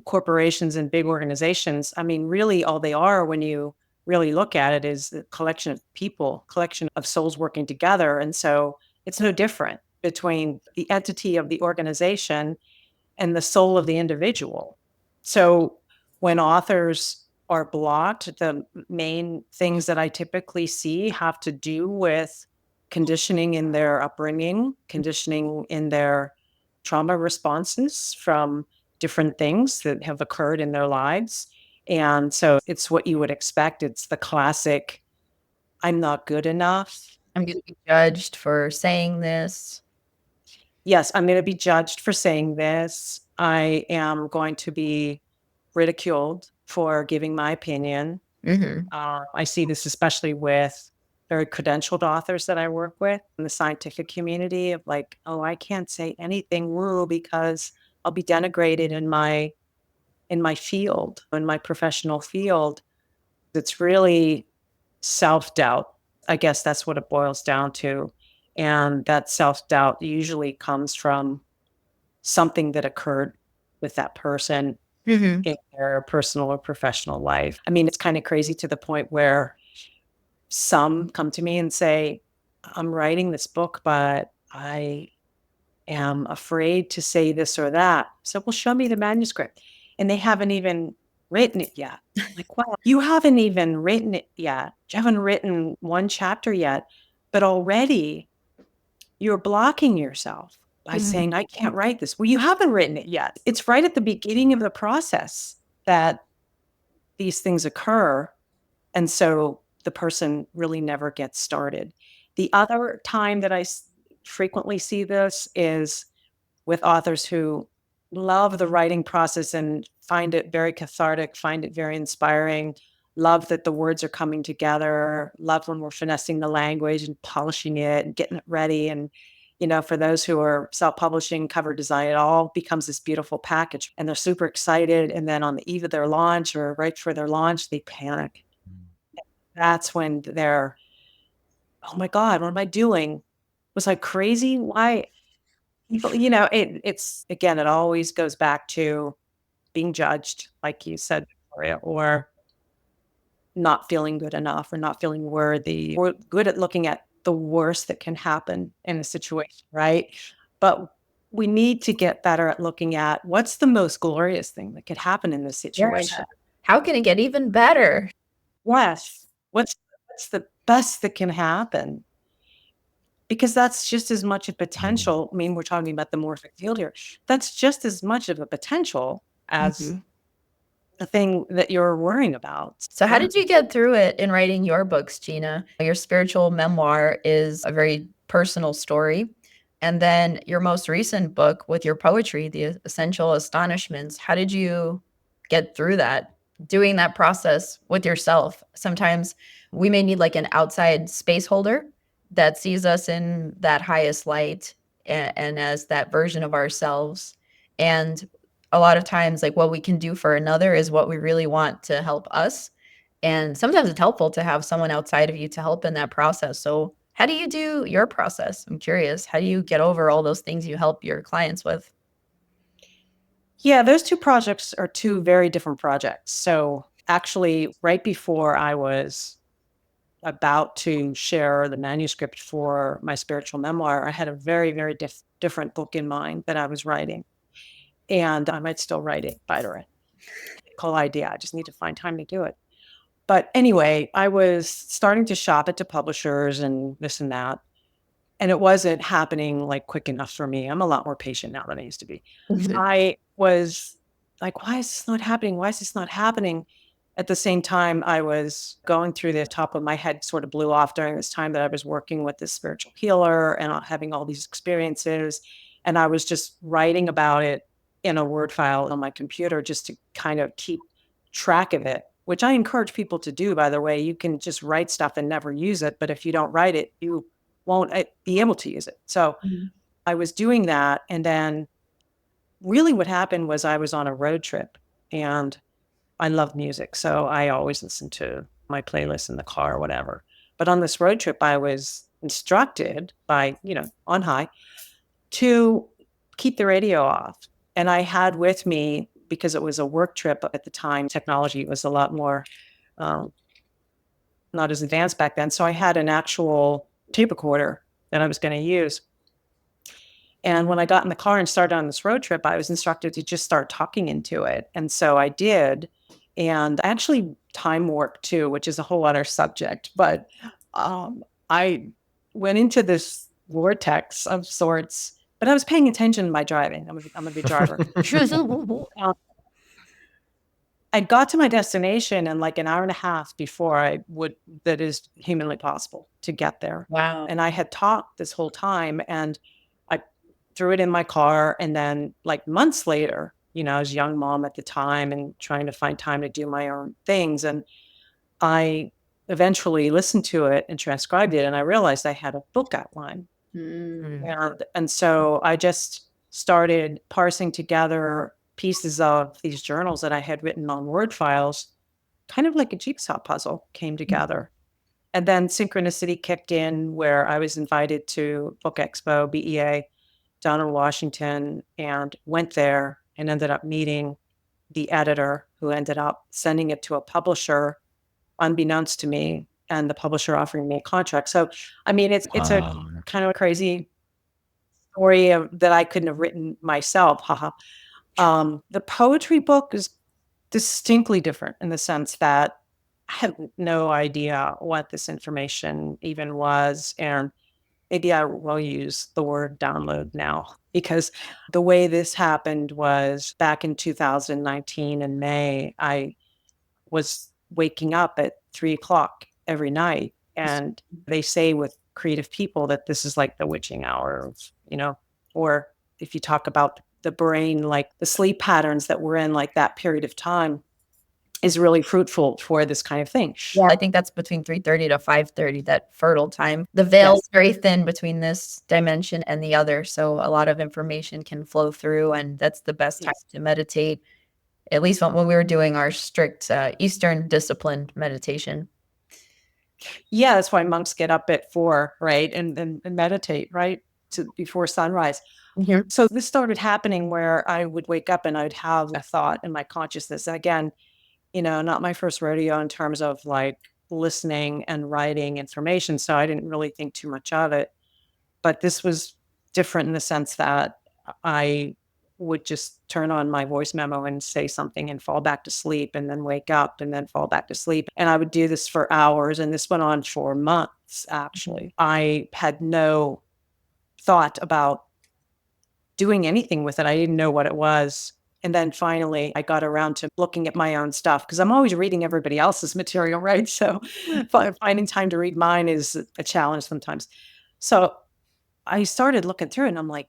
corporations and big organizations, I mean, really all they are when you really look at it is a collection of people, collection of souls working together. And so it's no different between the entity of the organization and the soul of the individual. So when authors are blocked, the main things that I typically see have to do with conditioning in their upbringing, conditioning in their trauma responses from different things that have occurred in their lives. And so it's what you would expect. It's the classic, I'm not good enough. I'm going to be judged for saying this. Yes, I'm going to be judged for saying this. I am going to be ridiculed for giving my opinion. Mhm. I see this especially with very credentialed authors that I work with in the scientific community of like, oh, I can't say anything woo because I'll be denigrated in my field, in my professional field. It's really self-doubt. I guess that's what it boils down to. And that self-doubt usually comes from something that occurred with that person Mhm. in their personal or professional life. I mean, it's kind of crazy to the point where some come to me and say, I'm writing this book, but I am afraid to say this or that. So, well, show me the manuscript. And they haven't even written it yet. Like, wow, you haven't even written it yet. You haven't written one chapter yet, but already you're blocking yourself by Mhm. saying, I can't write this. Well, you haven't written it yet. It's right at the beginning of the process that these things occur. And so the person really never gets started. The other time that frequently see this is with authors who love the writing process and find it very cathartic, find it very inspiring, love that the words are coming together, love when we're finessing the language and polishing it and getting it ready. And for those who are self-publishing, cover design, it all becomes this beautiful package and they're super excited. And then on the eve of their launch or right before their launch, they panic. That's when they're, oh my God, what am I doing? Was I crazy? Why? People, it's again, it always goes back to being judged, like you said, Victoria, or not feeling good enough or not feeling worthy. We're good at looking at the worst that can happen in a situation, right? But we need to get better at looking at what's the most glorious thing that could happen in this situation. How can it get even better? Yes. What's the best that can happen? Because that's just as much a potential. I mean, we're talking about the morphic field here. That's just as much of a potential as the thing that you're worrying about. So how did you get through it in writing your books, Gina? Your spiritual memoir is a very personal story. And then your most recent book with your poetry, The Essential Astonishments, how did you get through that, doing that process with yourself? Sometimes we may need like an outside space holder that sees us in that highest light and as that version of ourselves. And a lot of times, like what we can do for another is what we really want to help us. And sometimes it's helpful to have someone outside of you to help in that process. So how do you do your process? I'm curious. How do you get over all those things you help your clients with? Yeah, those two projects are two very different projects. So actually, right before I was about to share the manuscript for my spiritual memoir, I had a very, very different book in mind that I was writing. And I might still write it, by the way. Cool idea. I just need to find time to do it. But anyway, I was starting to shop at the publishers and this and that. And it wasn't happening like quick enough for me. I'm a lot more patient now than I used to be. I was like, why is this not happening? Why is this not happening? At the same time, I was going through the top of my head sort of blew off during this time that I was working with this spiritual healer and having all these experiences. And I was just writing about it in a Word file on my computer just to kind of keep track of it, which I encourage people to do, by the way. You can just write stuff and never use it. But if you don't write it, you won't be able to use it. So I was doing that. And then really what happened was I was on a road trip and I love music. So I always listen to my playlist in the car or whatever. But on this road trip, I was instructed by, on high to keep the radio off. And I had with me, because it was a work trip at the time, technology was a lot more not as advanced back then. So I had an actual tape recorder that I was going to use. And when I got in the car and started on this road trip, I was instructed to just start talking into it. And so I did. And I actually time warped too, which is a whole other subject. But I went into this vortex of sorts, but I was paying attention by driving. I'm a big driver. I got to my destination in like an hour and a half before that is humanly possible to get there. Wow. And I had talked this whole time and I threw it in my car. And then like months later, I was a young mom at the time and trying to find time to do my own things. And I eventually listened to it and transcribed it. And I realized I had a book outline. And so I just started parsing together pieces of these journals that I had written on Word files, kind of like a jigsaw puzzle came together. And then synchronicity kicked in where I was invited to Book Expo, BEA, down in Washington, and went there and ended up meeting the editor who ended up sending it to a publisher unbeknownst to me, and the publisher offering me a contract. So, I mean, it's a kind of a crazy story that I couldn't have written myself. Haha. The poetry book is distinctly different in the sense that I have no idea what this information even was. And maybe I will use the word download now, because the way this happened was back in 2019 in May, I was waking up at 3:00 every night. And they say with creative people that this is like the witching hour, or if you talk about the brain, like the sleep patterns that we're in, like that period of time. is really fruitful for this kind of thing. Yeah, I think that's between 3:30 to 5:30, that fertile time. The veil is very thin between this dimension and the other, so a lot of information can flow through, and that's the best time to meditate, at least when we were doing our strict, Eastern disciplined meditation. Yeah, that's why monks get up at 4, right? And meditate, right? Before sunrise. Mhm. So this started happening where I would wake up and I'd have a thought in my consciousness. And again, not my first rodeo in terms of like listening and writing information. So I didn't really think too much of it. But this was different in the sense that I would just turn on my voice memo and say something and fall back to sleep and then wake up and then fall back to sleep. And I would do this for hours. And this went on for months, actually. I had no thought about doing anything with it. I didn't know what it was. And then finally, I got around to looking at my own stuff because I'm always reading everybody else's material, right? So finding time to read mine is a challenge sometimes. So I started looking through it and I'm like,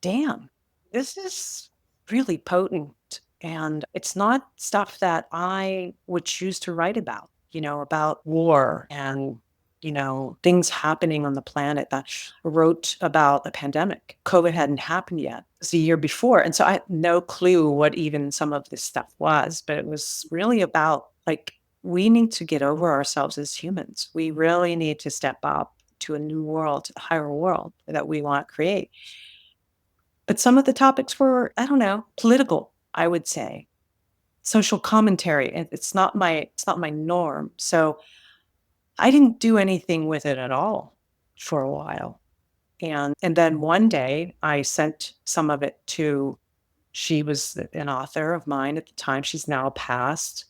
damn, this is really potent. And it's not stuff that I would choose to write about war and, things happening on the planet. That I wrote about the pandemic. COVID hadn't happened yet. It was the year before. And so I had no clue what even some of this stuff was, but it was really about like, we need to get over ourselves as humans. We really need to step up to a new world, a higher world that we want to create. But some of the topics were, I don't know, political, I would say, social commentary. And it's not my norm. So I didn't do anything with it at all for a while. And then one day I sent some of it to, she was an author of mine at the time. She's now passed.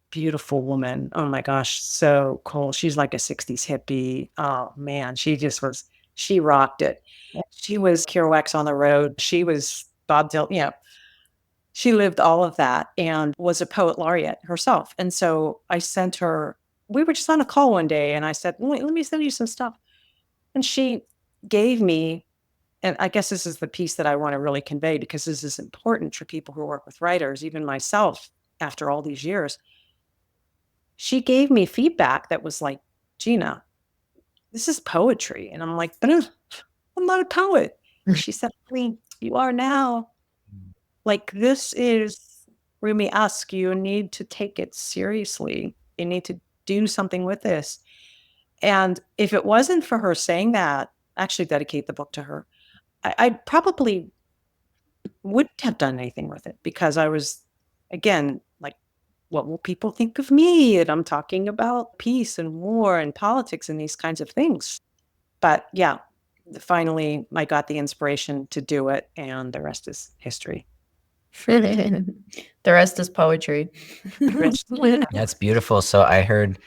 Beautiful woman. Oh my gosh, so cool. She's like a 60s hippie. Oh man, she rocked it. She was Kerouac's On the Road. She was Bob Dylan. She lived all of that and was a poet laureate herself. And so I sent her, we were just on a call one day and I said, "Wait, let me send you some stuff." And she gave me, and I guess this is the piece that I want to really convey because this is important for people who work with writers, even myself after all these years. She gave me feedback that was like, "Gina, this is poetry." And I'm like, "But I'm not a poet." She said, "Lee, you are now. Like, this is Rumi-esque. You need to take it seriously. You need to do something with this." And if it wasn't for her saying that, I actually dedicate the book to her, I probably wouldn't have done anything with it because I was, again, like, what will people think of me? And I'm talking about peace and war and politics and these kinds of things. But yeah, finally, I got the inspiration to do it, and the rest is history. The rest is poetry. That's beautiful. So I heard,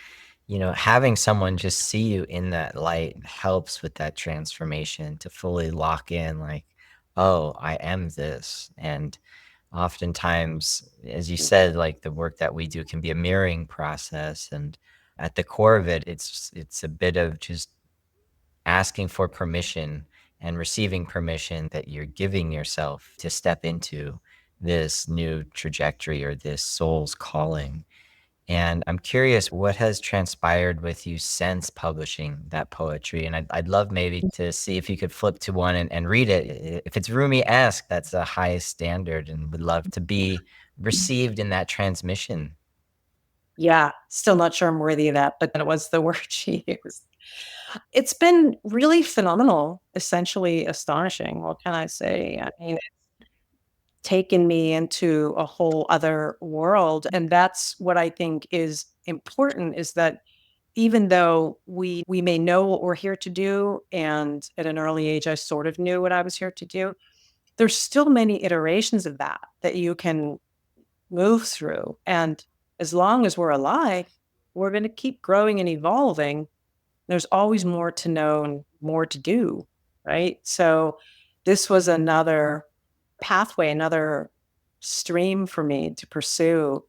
having someone just see you in that light helps with that transformation to fully lock in, like, oh, I am this. And oftentimes, as you said, like the work that we do can be a mirroring process. And at the core of it, it's a bit of just asking for permission and receiving permission that you're giving yourself to step into this new trajectory or this soul's calling. And I'm curious, what has transpired with you since publishing that poetry? And I'd love maybe to see if you could flip to one and read it. If it's Rumi-esque, that's the highest standard, and would love to be received in that transmission. Yeah, still not sure I'm worthy of that, but it was the word she used. It's been really phenomenal, essentially astonishing. What can I say? I mean, it's taken me into a whole other world. And that's what I think is important is that even though we may know what we're here to do, and at an early age, I sort of knew what I was here to do, there's still many iterations of that you can move through. And as long as we're alive, we're going to keep growing and evolving. There's always more to know and more to do, right? So this was another pathway, another stream for me to pursue.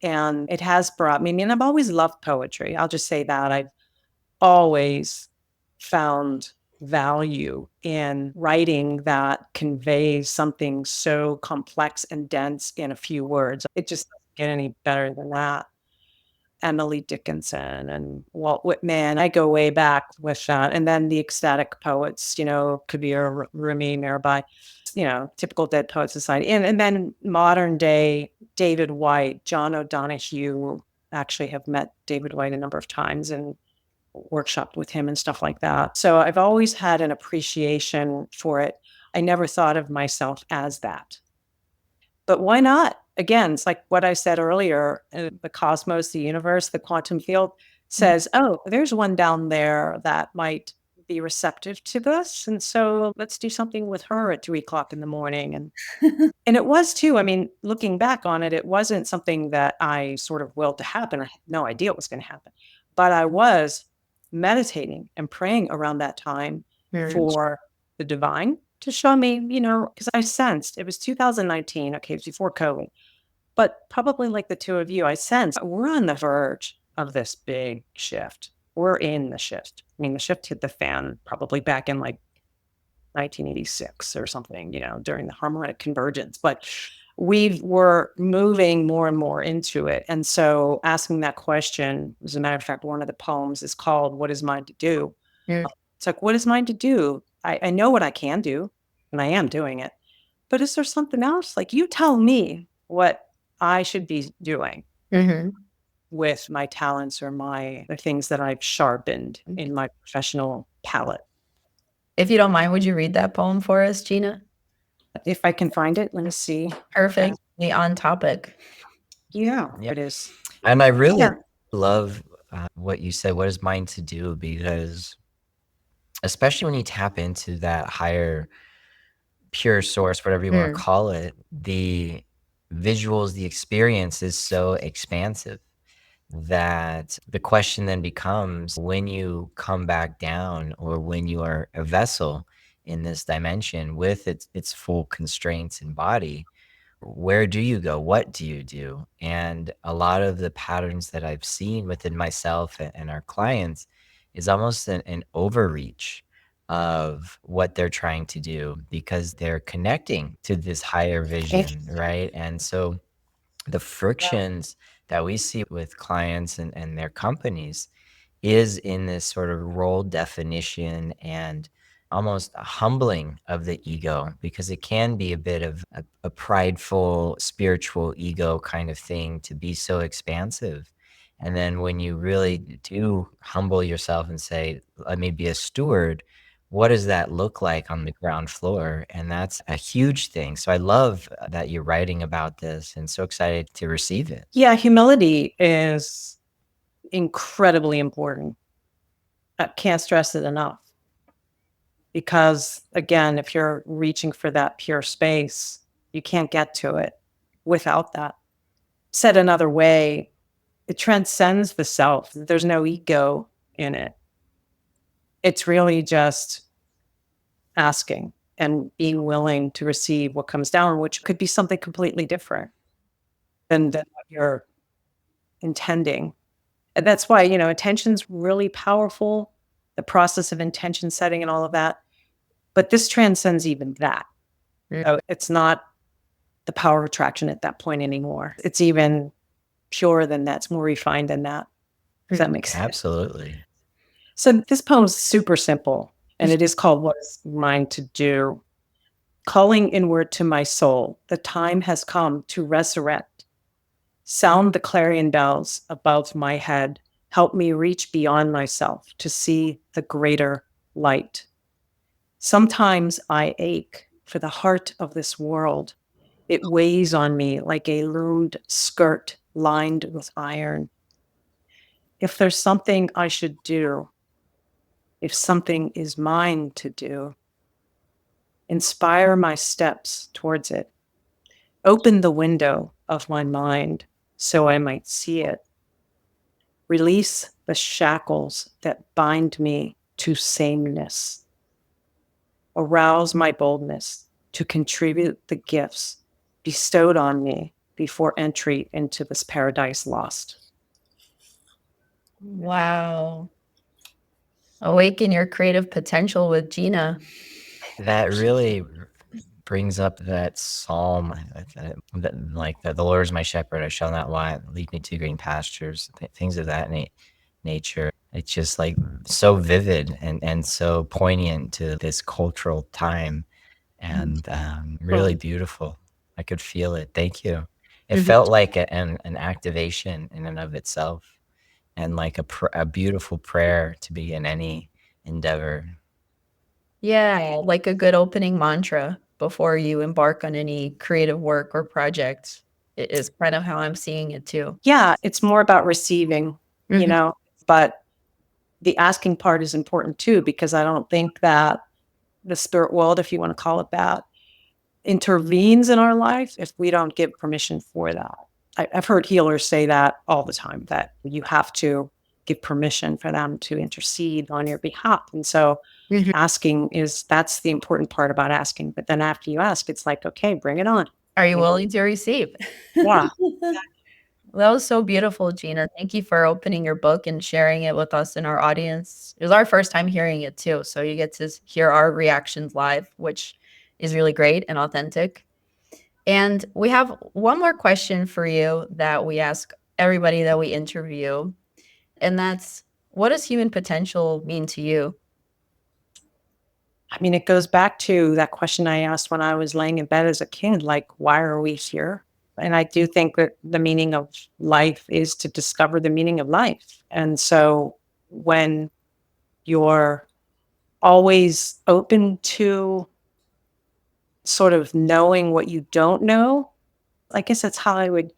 And it has brought me, I mean, I've always loved poetry. I'll just say that. I've always found value in writing that conveys something so complex and dense in a few words. It just doesn't get any better than that. Emily Dickinson and Walt Whitman. I go way back with that. And then the ecstatic poets, Kabir, Rumi, Mirabai, typical Dead Poet Society. And then modern day David White, John O'Donohue. Actually have met David White a number of times and workshopped with him and stuff like that. So I've always had an appreciation for it. I never thought of myself as that. But why not? Again, it's like what I said earlier, the cosmos, the universe, the quantum field says, oh, there's one down there that might be receptive to this. And so let's do something with her at 3:00 in the morning. And it was too, I mean, looking back on it, it wasn't something that I sort of willed to happen. I had no idea it was going to happen. But I was meditating and praying around that time for the divine to show me, because I sensed it was 2019. Okay, it was before COVID. But probably like the two of you, I sensed we're on the verge of this big shift. We're in the shift. I mean, the shift hit the fan probably back in like 1986 or something, during the harmonic convergence. But we were moving more and more into it. And so asking that question, as a matter of fact, one of the poems is called What Is Mine to Do? It's like, what is mine to do? I know what I can do, and I am doing it. But is there something else? Like, you tell me what I should be doing with my talents or the things that I've sharpened in my professional palette. If you don't mind, would you read that poem for us, Gina? If I can find it, let me see. Perfectly on topic. Yeah, Yep. it is. And I really love what you said, what is mine to do? Because especially when you tap into that higher pure source, whatever you want to call it, the visuals, the experience is so expansive that the question then becomes, when you come back down, or when you are a vessel in this dimension with its full constraints and body, where do you go? What do you do? And a lot of the patterns that I've seen within myself and our clients is almost an overreach of what they're trying to do, because they're connecting to this higher vision, right? And so the frictions that we see with clients and their companies is in this sort of role definition and almost a humbling of the ego, because it can be a bit of a prideful spiritual ego kind of thing to be so expansive. And then when you really do humble yourself and say, let me be a steward, what does that look like on the ground floor? And that's a huge thing. So I love that you're writing about this, and so excited to receive it. Yeah, humility is incredibly important. I can't stress it enough. Because again, if you're reaching for that pure space, you can't get to it without that. Said another way, it transcends the self. There's no ego in it. It's really just asking and being willing to receive what comes down, which could be something completely different than what you're intending. And that's why, intention's really powerful, the process of intention setting and all of that. But this transcends even that. So it's not the power of attraction at that point anymore. It's even purer than that. It's more refined than that. Does that make sense? Absolutely. So this poem is super simple, and it is called What Is Mine to Do? Calling inward to my soul, the time has come to resurrect. Sound the clarion bells above my head. Help me reach beyond myself to see the greater light. Sometimes I ache for the heart of this world. It weighs on me like a loomed skirt lined with iron. If there's something I should do, if something is mine to do, inspire my steps towards it. Open the window of my mind so I might see it. Release the shackles that bind me to sameness. Arouse my boldness to contribute the gifts bestowed on me before entry into this paradise lost. Wow. Awaken your creative potential with Gina. That really brings up that psalm that the Lord is my shepherd, I shall not want, lead me to green pastures, things of that nature. It's just like so vivid and so poignant to this cultural time, and really beautiful. I could feel it. Thank you. It felt like an activation in and of itself, and like a beautiful prayer to begin any endeavor. Yeah, like a good opening mantra before you embark on any creative work or project is kind of how I'm seeing it too. Yeah, it's more about receiving, but the asking part is important too, because I don't think that the spirit world, if you want to call it that, intervenes in our life if we don't give permission for that. I've heard healers say that all the time, that you have to give permission for them to intercede on your behalf. And so asking that's the important part about asking. But then after you ask, it's like, okay, bring it on. Are you willing to receive? Yeah. That was so beautiful, Gina. Thank you for opening your book and sharing it with us and our audience. It was our first time hearing it too, so you get to hear our reactions live, which is really great and authentic. And we have one more question for you that we ask everybody that we interview, and that's, what does human potential mean to you? I mean, it goes back to that question I asked when I was laying in bed as a kid, like, why are we here? And I do think that the meaning of life is to discover the meaning of life. And so when you're always open to sort of knowing what you don't know, I guess that's how I would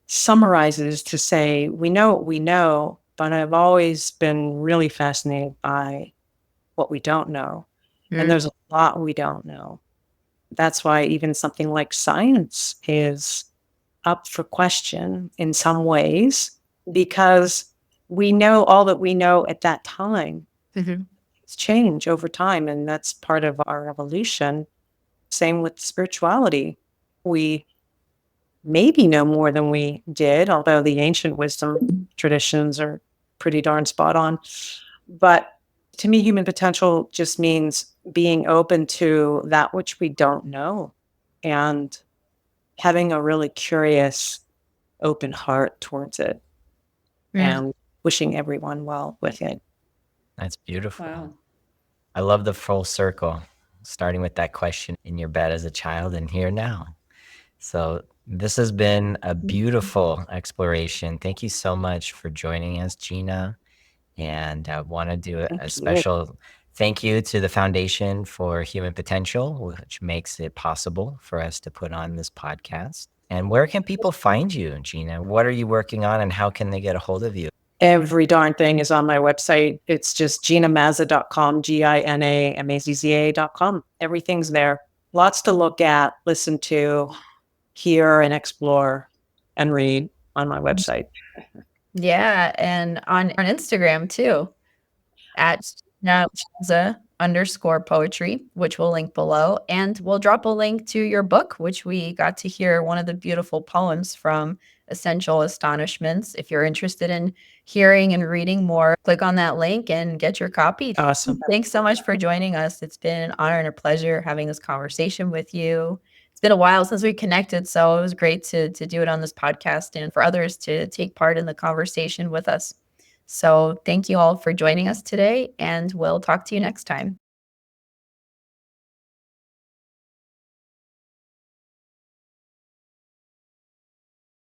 summarize it, is to say, we know what we know, but I've always been really fascinated by what we don't know. And there's a lot we don't know. That's why even something like science is up for question in some ways, because we know all that we know at that time. It's change over time, and that's part of our evolution. Same with spirituality. We maybe know more than we did, although the ancient wisdom traditions are pretty darn spot on. But to me, human potential just means being open to that which we don't know and having a really curious, open heart towards it and wishing everyone well with it. That's beautiful. Wow. I love the full circle, starting with that question in your bed as a child and here now. So this has been a beautiful exploration. Thank you so much for joining us, Gina. And I want to do a special thank you to the Foundation for Human Potential, which makes it possible for us to put on this podcast. And where can people find you, Gina? What are you working on, and how can they get a hold of you? Every darn thing is on my website. It's just ginamazza.com, GINAMAZZA.com. Everything's there. Lots to look at, listen to, hear, and explore and read on my website. Yeah, and on Instagram too, at _poetry, which we'll link below. And we'll drop a link to your book, which we got to hear one of the beautiful poems from, Essential Astonishments. If you're interested in hearing and reading more, click on that link and get your copy. Awesome. Thanks so much for joining us. It's been an honor and a pleasure having this conversation with you. It's been a while since we connected, so it was great to do it on this podcast and for others to take part in the conversation with us. So thank you all for joining us today, and we'll talk to you next time.